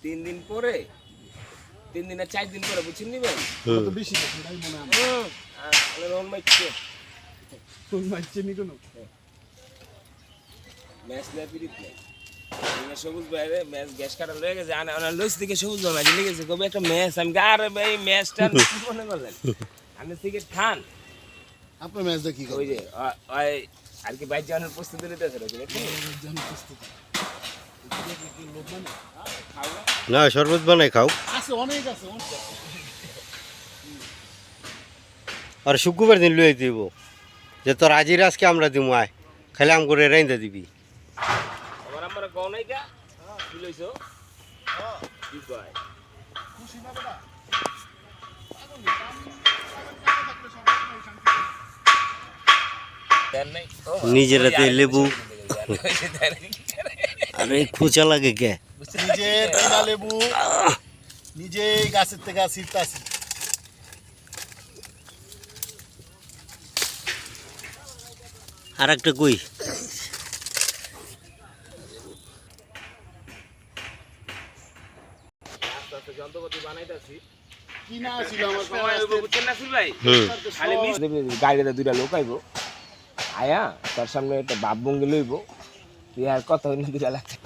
3 দিন পরে 3 দিন আর 4 দিন পরে বুঝছেন নিবেন কত বেশি দেখুন তাই মনে হয় আমার রন মাইছে কোন মাইছে নি কোনো ম্যাচ লেপিরিত নাই সবুজ বাইরে ম্যাচ গ্যাস কাটা লয়ে গেছে আনা লইস দিকে সবুজ বাবা জিলে গেছে কবে একটা ম্যাচ আমি আরে ভাই ম্যাচটা কি মনে করলেন আমি থেকে খান আপনার ম্যাচ দেখি ওই যে ওই আর কি বাইক জানার প্রস্তুতি নিতেছে রে না শরবত বানাই খাও আছে অনেক আছে আর শুক্রবার দিন লুয়ে দিব যে তোর আজির আজকে আমরা দিব আয় খালি আম করে রাইন্দা দিবি আমার আমার কোন নাইকা কি লইছো কি কয় খুশি না বেটা দেন নাই নিজের হাতে লেবু আরে খোঁচা লাগে কে নিজে কিনা লেবু নিজে গাছের থেকে ছিটতাছি আর একটা কই আস্তে যন্ত্রপাতি বানাইতাছি কিনা ছিল আমার সময় হইব বুঝছেন না সুল ভাই খালি মিস গাড়িতে দুইটা লোক আইব আয়া তার সামনে একটা বাপ ভঙ্গি লইব তুই আর কথা হইল দুইটা লাগছে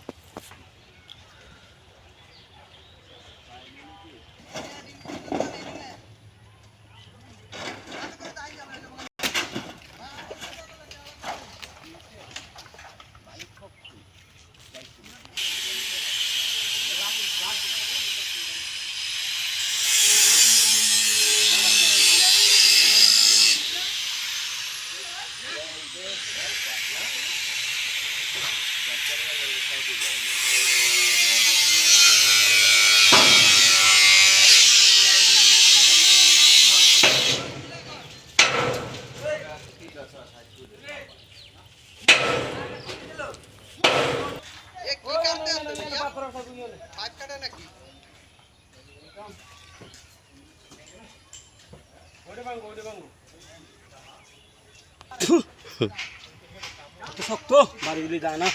শক্ত বাড়ি দিলে যায় না